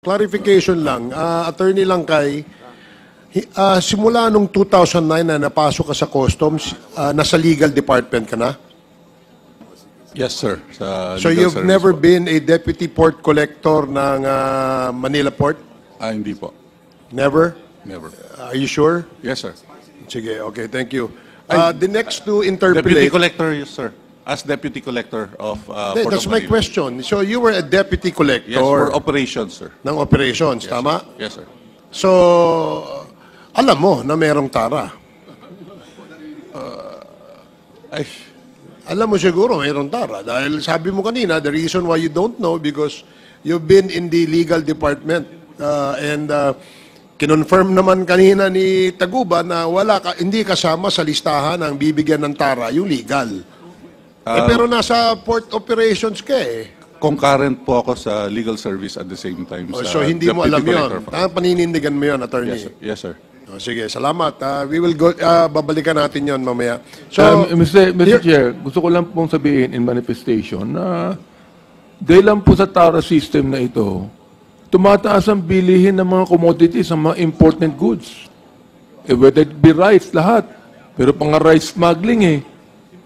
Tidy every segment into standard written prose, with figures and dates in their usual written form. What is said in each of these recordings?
clarification lang. Attorney Langkay, simula nung 2009 na napasok ka sa customs, nasa legal department ka na? Yes, sir. Sa So legal you've service never po. been a deputy port collector ng Manila Port? Hindi po. Never? Never. Are you sure? Yes, sir. Sige, okay, thank you. The next to Deputy interpolate... collector, yes, sir. As deputy collector of Port That's of my Manila. question. So you were a deputy collector Yes, for operations, sir. ng operations, Yes, tama? sir. Yes, sir. So, alam mo na merong tara. Ay, Alam mo siguro mayroong tara. Dahil sabi mo kanina, the reason why you don't know because you've been in the legal department. Kinonfirm naman kanina ni Taguba na hindi kasama sa listahan ng bibigyan ng tara, yung legal. Pero nasa port operations ka eh. concurrent po ako sa legal service at the same time. So hindi mo deputy alam collector yun. po. Paninindigan mo yun, attorney. Yes, sir. Yes, sir. Sige, salamat. We will go, babalikan natin yon mamaya. So, Mr. Chair, gusto ko lang pong sabihin in manifestation na dahil lang po sa TARA system na ito, tumataas ang bilihin ng mga commodities, ng mga important goods. Whether it be rice, lahat. Pero pang rice smuggling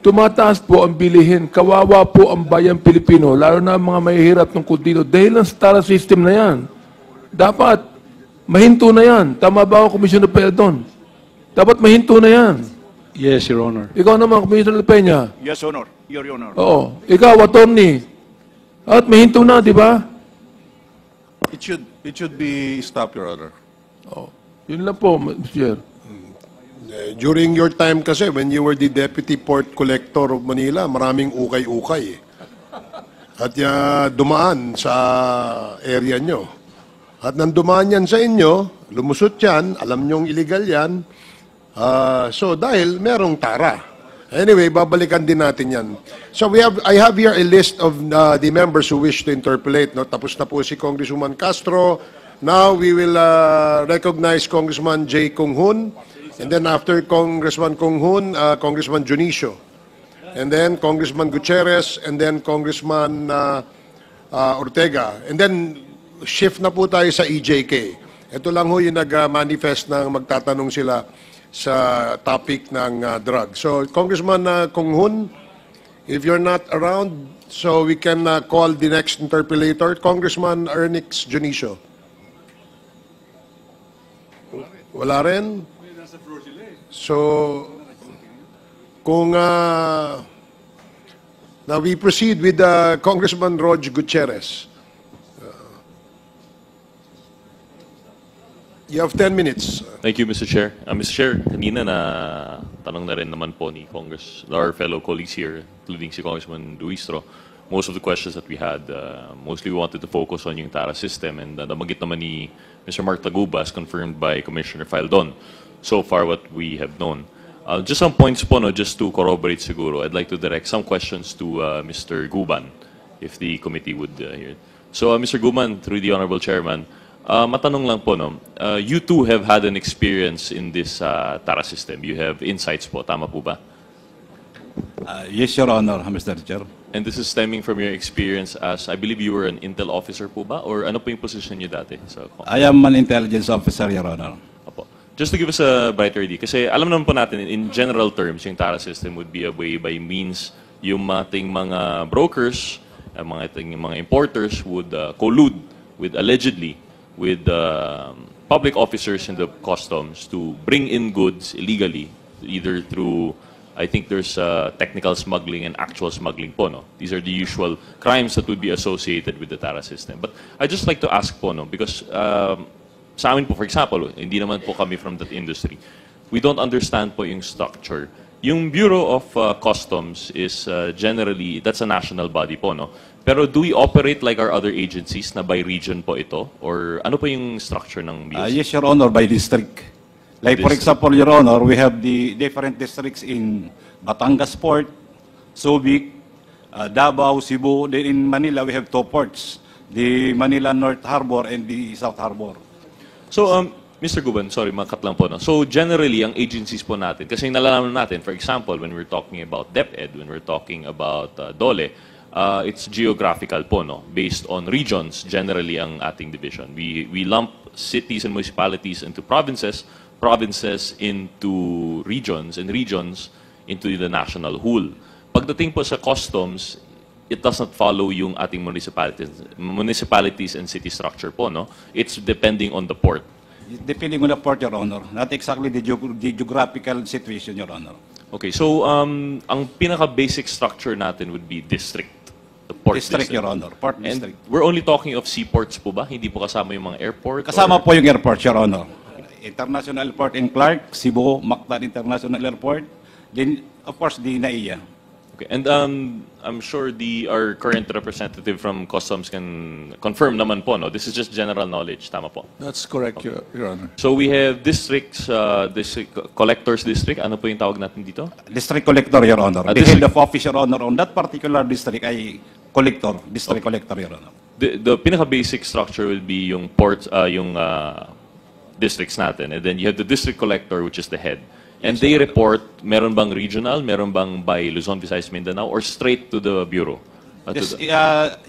tumataas po ang bilihin. Kawawa po ang bayang Pilipino, lalo na ang mga mahihirap tungkol dito. Dahil lang sa TARA system na yan. Dapat, mahinto na yan. Tama ba ako, Commissioner Perdon? Dapat mahinto na yan. Yes, Your Honor. Ikaw naman, Commissioner Peña. Yes, Honor. Your Honor. Oo. Ikaw, attorney. At mahinto na, di ba? It should be stopped, Your Honor. Yun lang po, Mr. Chair. during your time kasi, when you were the Deputy Port Collector of Manila, maraming ukay-ukay. At dumaan sa area nyo. At nang dumaan yan sa inyo, lumusot yan, alam nyong illegal yan. So dahil merong tara. Anyway, babalikan din natin yan. So I have here a list of the members who wish to interpolate. No? Tapos na po si Congresswoman Castro. Now we will recognize Congressman J. Kung Hoon. And then after Congressman Kung Hoon, Congressman Junicio. And then Congressman Gutierrez. And then Congressman Ortega. And then shift na po tayo sa EJK. Ito lang ho yung nag-manifest na magtatanong sila sa topic ng drug. So, Congressman Kung Hoon, if you're not around, so we can call the next interpellator, Congressman Ernix Junicio. Wala rin? So, kung now we proceed with Congressman Rog Gutierrez. You have 10 minutes. Thank you, Mr. Chair. Mr. Chair, kanina na tanong na rin naman po ni our fellow colleagues here, including si Congressman Duistro, most of the questions that we had, mostly we wanted to focus on yung TARA system, and nabanggit naman ni Mr. Mark Taguba, as confirmed by Commissioner Faldon, so far what we have known. Just some points po, no, just to corroborate siguro, I'd like to direct some questions to Mr. Guban, if the committee would hear it. So, Mr. Guban, through the Honorable Chairman, matanong lang po, no, you too have had an experience in this TARA system. You have insights po, tama po ba? Yes, Your Honor, Mr. Chair. And this is stemming from your experience as, I believe you were an intel officer po ba? Or ano po yung position niyo dati? I am an intelligence officer, Your Honor. Opo. Just to give us a brighter idea, kasi alam naman po natin, in general terms, yung TARA system would be a way by means yung ating mga brokers, mga importers would collude with, allegedly, with public officers in the customs to bring in goods illegally, either through, I think there's technical smuggling and actual smuggling po, no? These are the usual crimes that would be associated with the TARA system. But I'd just like to ask po, no, because sa amin po, for example, hindi naman po kami from that industry, we don't understand po yung structure. Yung Bureau of Customs is generally, that's a national body po, no? Pero do we operate like our other agencies na by region po ito? Or ano po yung structure ng BSC? Yes, Your Honor, by district. Like, for example, Your Honor, we have the different districts in Batangas Port, Subic, Davao, Cebu. Then in Manila, we have two ports, the Manila North Harbor and the South Harbor. So, Mr. Guban, sorry, makat lang po. No? So, generally, ang agencies po natin, kasi nalalaman natin, for example, when we're talking about DepEd, when we're talking about DOLE, it's geographical po, no? Based on regions, generally ang ating division. We lump cities and municipalities into provinces, provinces into regions, and regions into the national whole. Pagdating po sa customs, it does not follow yung ating municipalities and city structure po, no? It's depending on the port. Depending on the port, Your Honor. Not exactly the geographical situation, Your Honor. Okay, so ang pinaka-basic structure natin would be district. The port District, Your Honor. Port And district. we're only talking of seaports po ba? Hindi po kasama yung mga airport? Kasama or- po yung airport, Your Honor. International Airport in Clark, Cebu, Mactan International Airport, then, of course, the NAIA. Okay, and I'm sure our current representative from Customs can confirm naman po, no? This is just general knowledge, tama po. That's correct, Your Honor. So we have districts, district collectors district, ano po yung tawag natin dito? District Collector, Your Honor. The District- head of office, Your Honor, on that particular district ay collector, District Collector, Your Honor. The pinaka-basic structure will be yung port, yung districts natin, and then you have the district collector, which is the head. And they report, meron bang regional, meron bang by Luzon, Visayas, Mindanao, or straight to the bureau? To Yes, the-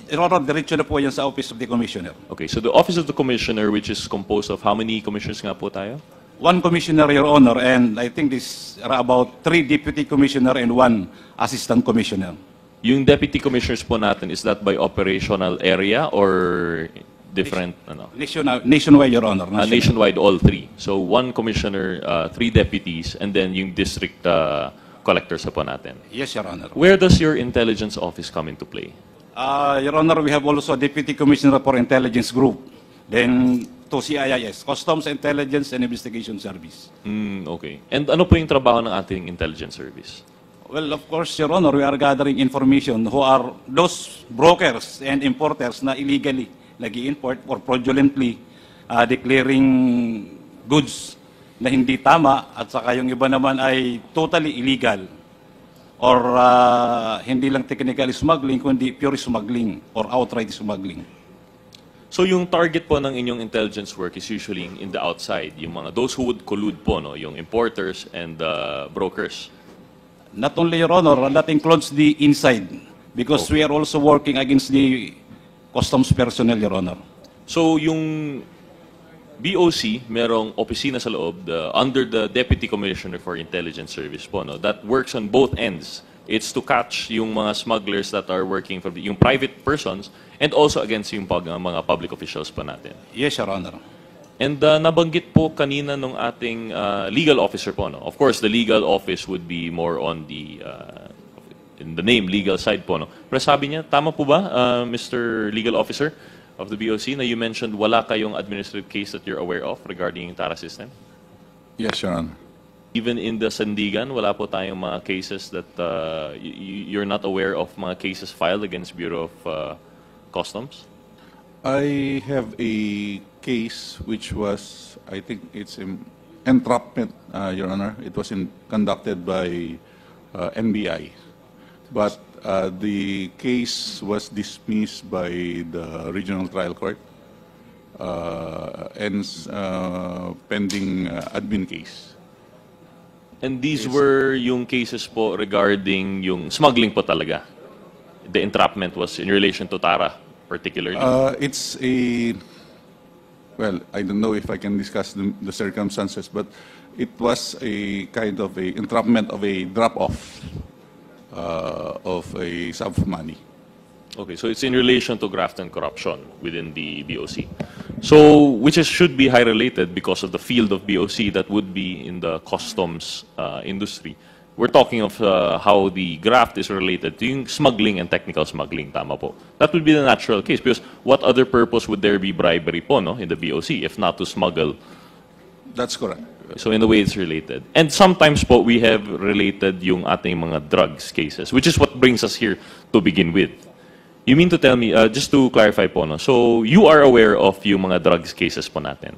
Your Honor, diretso na po yan sa Office of the Commissioner. Okay, so the Office of the Commissioner, which is composed of how many commissioners nga po tayo? One commissioner, Your Honor, and I think this are about 3 deputy commissioner and 1 assistant commissioner. Yung deputy commissioners po natin, is that by operational area or different, ano? Nationwide, Your Honor. Nationwide, all 3. So 1 commissioner, 3 deputies, and then yung district collectors po natin. Yes, Your Honor. Where does your intelligence office come into play? Your Honor, we have also Deputy Commissioner for Intelligence Group. Then, to CIIS, Customs Intelligence and Investigation Service. Okay. And ano po yung trabaho ng ating intelligence service? Well, of course, Your Honor, we are gathering information who are those brokers and importers na illegally nag-i-import or fraudulently declaring goods na hindi tama at saka yung iba naman ay totally illegal or hindi lang technical smuggling kundi pure smuggling or outright smuggling. So yung target po ng inyong intelligence work is usually in the outside, yung mga those who would collude po, no, yung importers and brokers. Not only, Your Honor, that includes the inside because we are also working against the customs personnel, Your Honor. So yung BOC, merong opisina sa loob under the Deputy Commissioner for Intelligence Service po, no, that works on both ends. It's to catch yung mga smugglers that are working for yung private persons and also against yung mga public officials po natin. Yes, Your Honor. And nabanggit po kanina nung ating legal officer po, no? Of course, the legal office would be more on the in the name legal side po, no? Pero sabi niya, tama po ba, Mr. Legal Officer of the BOC, na you mentioned wala kayong administrative case that you're aware of regarding yung TARA system? Yes, Your Honor. Even in the Sandigan, wala po tayong mga cases that you're not aware of, mga cases filed against Bureau of Customs? I have a case which was, I think it's entrapment, Your Honor. It was conducted by NBI. But the case was dismissed by the Regional Trial Court and pending admin case. And these were yung cases po regarding yung smuggling po talaga? The entrapment was in relation to TARA particularly? It's a, well, I don't know if I can discuss the circumstances, but it was a kind of a entrapment of a drop-off of a sum of money. Okay, so it's in relation to graft and corruption within the BOC. So, which should be high related because of the field of BOC that would be in the customs industry. We're talking of how the graft is related to yung smuggling and technical smuggling, tama po. That would be the natural case because what other purpose would there be bribery po, no, in the BOC if not to smuggle? That's correct. So in a way, it's related. And sometimes po, we have related yung ating mga drugs cases, which is what brings us here to begin with. You mean to tell me, just to clarify po, no? So you are aware of yung mga drugs cases po natin?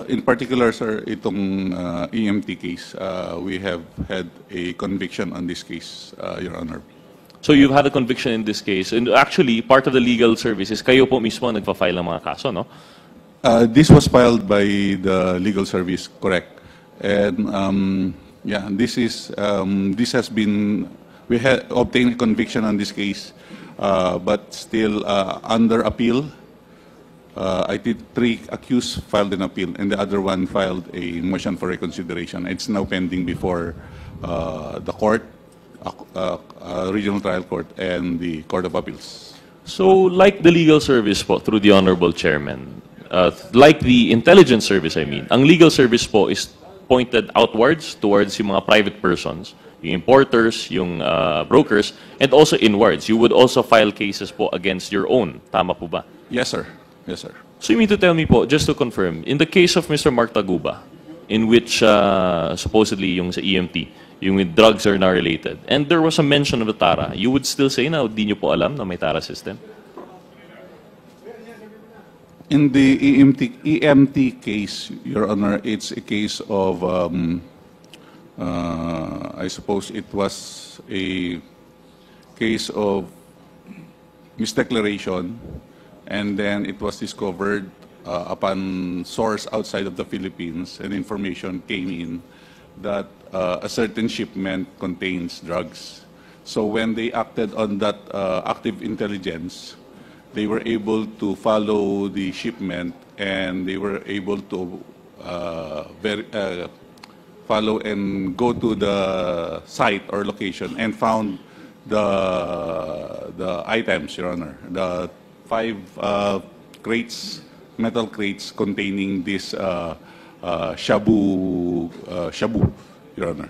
In particular, sir, itong EMT case, we have had a conviction on this case, Your Honor. So you've had a conviction in this case. And actually, part of the legal service is kayo po mismo nagpa-file ng mga kaso, no? This was filed by the legal service, correct. And yeah, this has been We had obtained a conviction on this case, but still under appeal. I did 3 accused filed an appeal, and the other one filed a motion for reconsideration. It's now pending before the court, regional trial court, and the Court of Appeals. So, like the legal service po, through the Honorable Chairman, like the intelligence service, I mean, ang legal service po is pointed outwards towards yung mga private persons, yung importers, yung brokers, and also inwards. You would also file cases po against your own. Tama po ba? Yes, sir. Yes, sir. So you mean to tell me po, just to confirm, in the case of Mr. Mark Taguba, in which supposedly yung sa EMT, yung with drugs are now related, and there was a mention of the TARA, you would still say na di nyo po alam na may TARA system? In the EMT case, Your Honor, it's a case of, I suppose it was a case of misdeclaration, and then it was discovered upon source outside of the Philippines, and information came in that a certain shipment contains drugs. So when they acted on that active intelligence, they were able to follow the shipment, and they were able to follow and go to the site or location and found the items, Your Honor, the 5 crates, metal crates containing this shabu, Your Honor.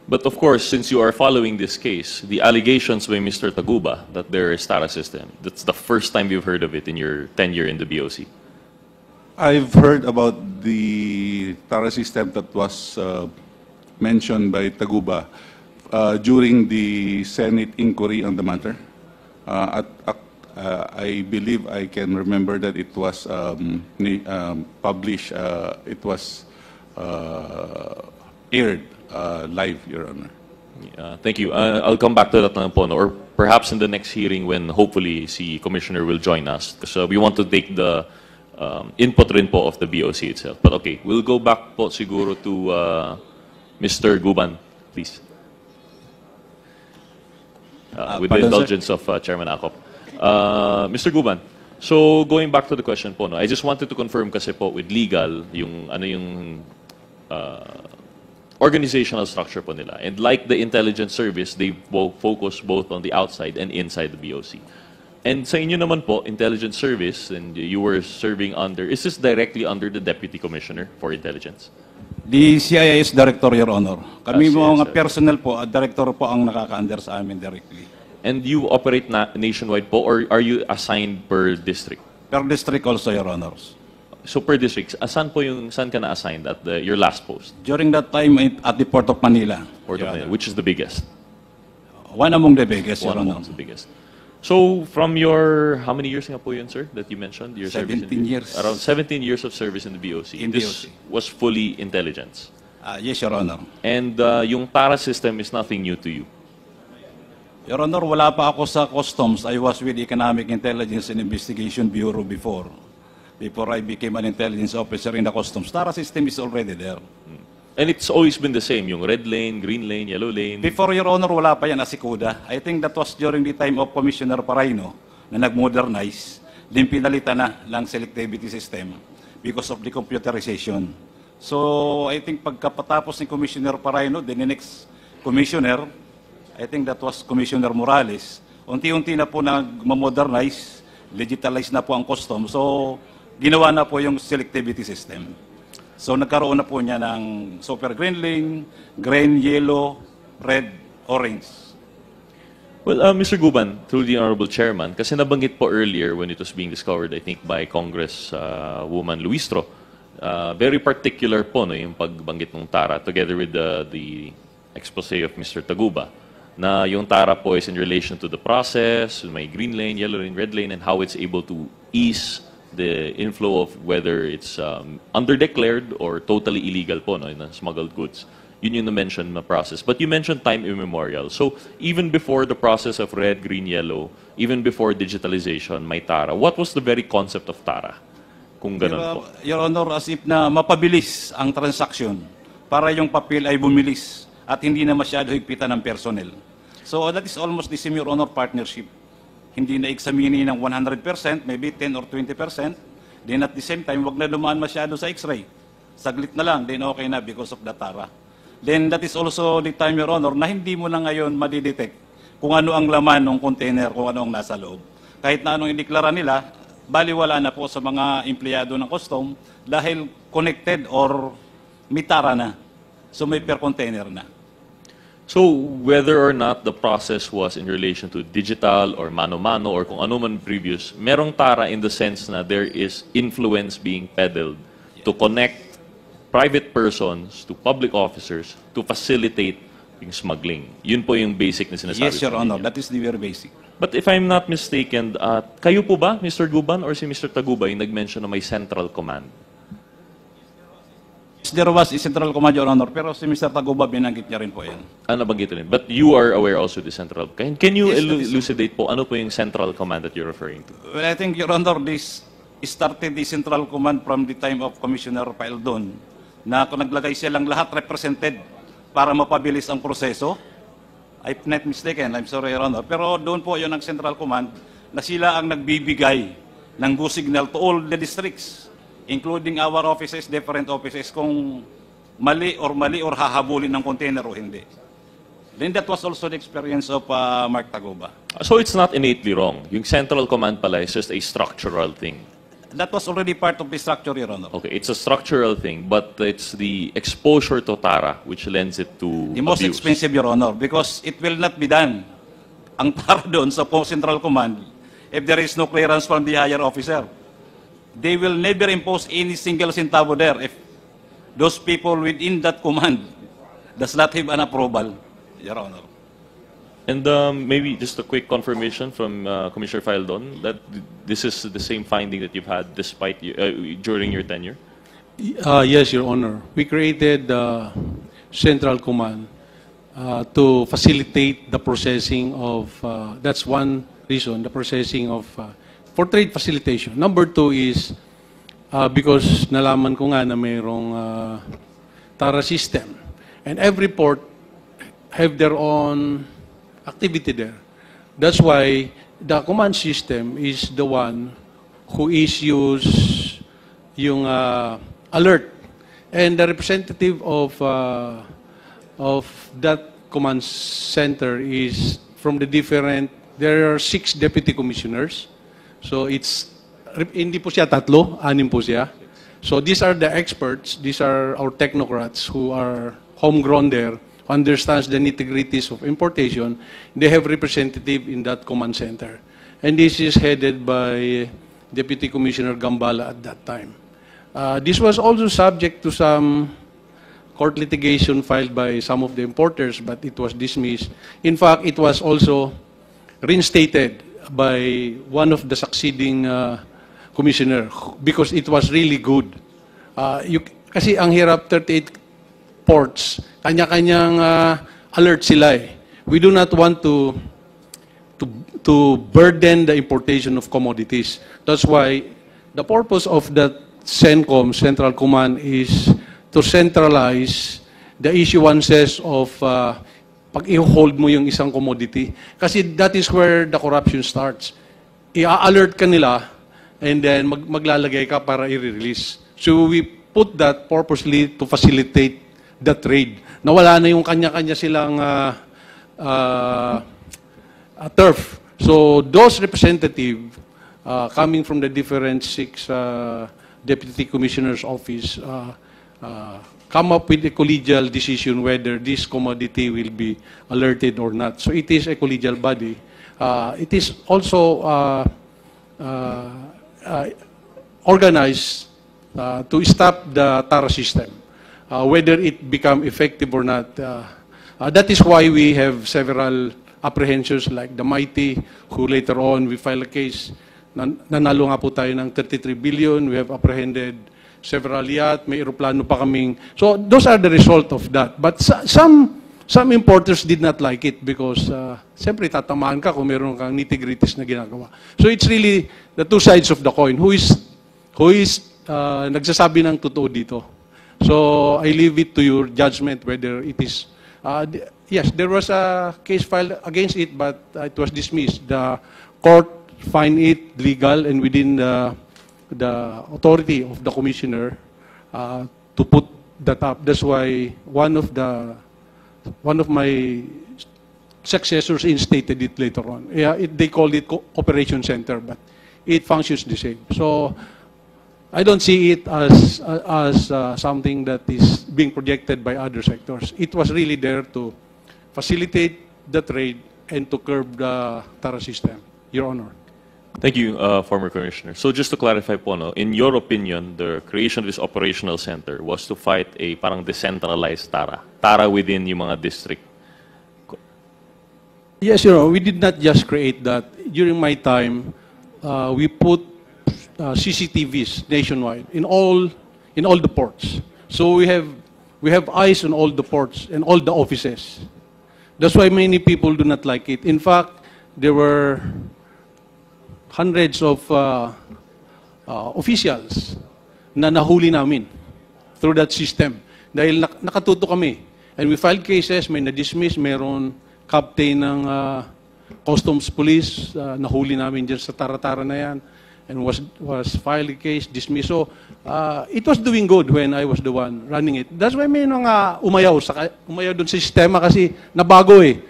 But of course, since you are following this case, the allegations by Mr. Taguba that there is TARA system, that's the first time you've heard of it in your tenure in the BOC. I've heard about the TARA system that was mentioned by Taguba during the Senate inquiry on the matter. I believe I can remember that it was published, it was aired live, Your Honor. Thank you. I'll come back to that na po, no? Or perhaps in the next hearing when hopefully si Commissioner will join us, because we want to take the input rin po of the BOC itself. But okay, we'll go back po siguro to Mr. Guban, please. With the Pardon, sir? indulgence of Chairman Acop. Mr. Guban, so going back to the question po, no, I just wanted to confirm kasi po with legal, yung ano yung organizational structure po nila. And like the intelligence service, they focus both on the outside and inside the BOC. And sa inyo naman po, intelligence service, and you were serving under, is this directly under the Deputy Commissioner for Intelligence? The CIS Director, Your Honor. Kami CIS, mga personnel po, Director po ang nakaka-under sa amin directly. And you operate nationwide po, or are you assigned per district? Per district also, Your Honors. So per district, saan ka na-assigned at your last post? During that time at the Port of Manila, Port of Your Manila, Honor. which is the biggest? One among the biggest, Your One Honor. amongst the biggest. So from your, how many years nga po yun, sir, that you mentioned? Your service 17 years. Around 17 years of service in the BOC. In This BOC. was fully intelligence. Yes, Your Honor. And yung TARA system is nothing new to you. Your Honor, wala pa ako sa Customs. I was with Economic Intelligence and Investigation Bureau before I became an intelligence officer in the Customs. TARA system is already there. And it's always been the same, yung red lane, green lane, yellow lane. Before, Your Honor, wala pa yan, asikuda. I think that was during the time of Commissioner Paraino na nag-modernize. Din pinalitan na lang selectivity system because of the computerization. So, I think pagkapatapos ni Commissioner Paraino, then the next commissioner, I think that was Commissioner Morales, unti-unti na po nag-modernize, digitalize na po ang custom. So, ginawa na po yung selectivity system. So, nagkaroon na po niya ng super green lane, green, yellow, red, orange. Well, Mr. Guban, through the Honorable Chairman, kasi nabanggit po earlier when it was being discovered, I think, by Congresswoman Luistro, very particular po no, yung pagbanggit ng TARA together with the expose of Mr. Taguba, na yung TARA po is in relation to the process, may green lane, yellow lane, red lane, and how it's able to ease the inflow of whether it's underdeclared or totally illegal po, no, na smuggled goods. Yun yung na-mention na process. But you mentioned time immemorial. So even before the process of red, green, yellow, even before digitalization, may TARA. What was the very concept of TARA? Kung ganun po. Your Honor, as if na mapabilis ang transaction para yung papel ay bumilis at hindi na masyado higpitan ng personnel. So that is almost the same, Your Honor, partnership. Hindi na examine ng 100%, maybe 10 or 20%. Then at the same time, wag na dumaan masyado sa X-ray. Saglit na lang, then okay na because of the TARA. Then that is also the time, Your Honor, na hindi mo na ngayon madidetect kung ano ang laman ng container, kung ano ang nasa loob. Kahit na anong indeklara nila, baliwala na po sa mga empleyado ng custom dahil connected or may TARA na. So may per container na. So, whether or not the process was in relation to digital or mano-mano or kung ano man previous, merong tara in the sense na there is influence being peddled to connect private persons to public officers to facilitate yung smuggling. Yun po yung basic na sinasabi. Yes, Your ko Honor, ninyo. that is the very basic. But if I'm not mistaken, kayo po ba, Mr. Guban, or si Mr. Tagubay, nag-mention na may central command? There was a central command, Your Honor, pero si Mr. Taguba, binanggit niya rin po yan. Ano nabanggit rin? But you are aware also the central. Can you Yes, that is- elucidate po, ano po yung central command that you're referring to? Well, I think, Your Honor, this started the central command from the time of Commissioner Paildon, na kung naglagay silang lahat represented para mapabilis ang proseso. I'm not mistaken, I'm sorry, Your Honor. Pero doon po yun ang central command na sila ang nagbibigay ng go signal to all the districts, including our offices, different offices, kung mali or hahabulin ng container o hindi. Then that was also the experience of Mark Taguba. So it's not innately wrong. Yung central command pala is just a structural thing. That was already part of the structure, Your Honor. Okay, it's a structural thing, but it's the exposure to TARA which lends it to The most abuse. expensive, Your Honor, because it will not be done. Ang para doon sa Central Command, if there is no clearance from the higher officer, they will never impose any single centavo there if those people within that command does not have an approval, Your Honor. And maybe just a quick confirmation from Commissioner Faildon that this is the same finding that you've had despite during your tenure? Yes, Your Honor. We created the Central Command to facilitate the processing of, that's one reason, the processing of, for trade facilitation. Number two is, because nalaman ko nga na mayroong TARA system. And every port have their own activity there. That's why the command system is the one who issues yung alert. And the representative of that command center is from the different, there are 6 deputy commissioners. So it's, hindi po siya 3, 6 po siya. So these are the experts, these are our technocrats who are homegrown there, understands the nitty-gritties of importation. They have representative in that command center. And this is headed by Deputy Commissioner Gambala at that time. This was also subject to some court litigation filed by some of the importers, but it was dismissed. In fact, it was also reinstated by one of the succeeding commissioner because it was really good. Kasi ang hirap 38 ports, kanya-kanyang alert sila eh. We do not want to burden the importation of commodities. That's why the purpose of that CENTCOM, Central Command, is to centralize the issuances of pag i-hold mo yung isang commodity. Kasi that is where the corruption starts. I-alert ka nila and then maglalagay ka para i-release. So we put that purposely to facilitate the trade. Nawala na yung kanya-kanya silang turf. So those representatives coming from the different 6 deputy commissioners' office come up with a collegial decision whether this commodity will be alerted or not. So it is a collegial body. It is also organized to stop the TARA system. Whether it become effective or not. That is why we have several apprehensions like the Mighty, who later on we file a case. Nanalo nga po tayo ng 33 billion. We have apprehended several yacht. May aeroplano pa kaming. So those are the result of that. But some importers did not like it because siyempre tatamaan ka kung meron kang nitty-gritties na ginagawa. So it's really the two sides of the coin. Who is nagsasabi ng totoo dito? So I leave it to your judgment whether it is Yes, there was a case filed against it, but it was dismissed. The court find it legal and within the authority of the commissioner to put that up. That's why one of my successors instated it later on. Yeah, they called it operation center, but it functions the same. So I don't see it as something that is being projected by other sectors. It was really there to facilitate the trade and to curb the TARA system, Your Honor. Thank you, former Commissioner. So just to clarify po, no, in your opinion, the creation of this operational center was to fight a parang decentralized TARA. TARA within yung mga district. Yes, Your Honor, we did not just create that. During my time, we put CCTVs nationwide in all the ports. So we have eyes on all the ports and all the offices. That's why many people do not like it. In fact, there were hundreds of officials na nahuli namin through that system. Dahil nakatuto kami. And we filed cases, may na-dismiss, meron captain ng Customs Police, nahuli namin dyan sa Tara-Tara na yan, and was filed a case, dismissed. So, it was doing good when I was the one running it. That's why may mga umayaw dun sa sistema kasi nabago eh.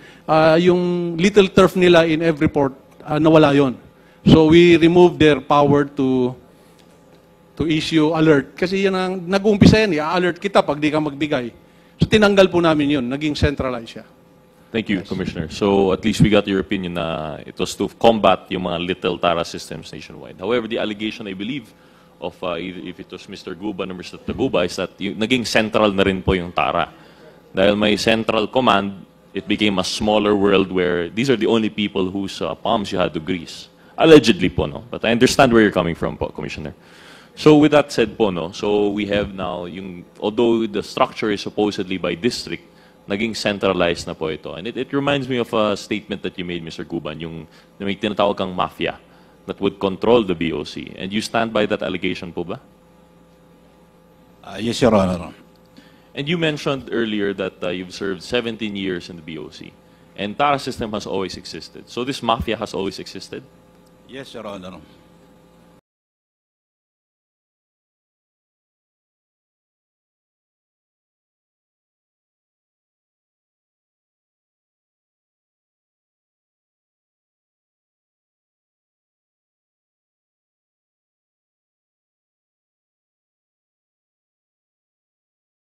Yung little turf nila in every port, nawala yon. So, we removed their power to issue alert. Kasi yan ang nag-uumpisa yan, i-alert kita pag di ka magbigay. So, tinanggal po namin yun, naging centralized siya. Thank you, Commissioner. So at least we got your opinion na it was to combat yung mga little TARA systems nationwide. However, the allegation, I believe, of if it was Mr. Guban or Mr. Taguba is that yung, naging central na rin po yung TARA. Dahil may central command, it became a smaller world where these are the only people whose palms you had to grease. Allegedly po, no? But I understand where you're coming from po, Commissioner. So with that said po, no? So we have now, yung, although the structure is supposedly by district, naging centralized na po ito. And it reminds me of a statement that you made, Mr. Guban, yung may tinatawag kang mafia that would control the BOC. And you stand by that allegation po ba? Yes, Your Honor. And you mentioned earlier that you've served 17 years in the BOC. And TARA system has always existed. So this mafia has always existed? Yes, Your Honor.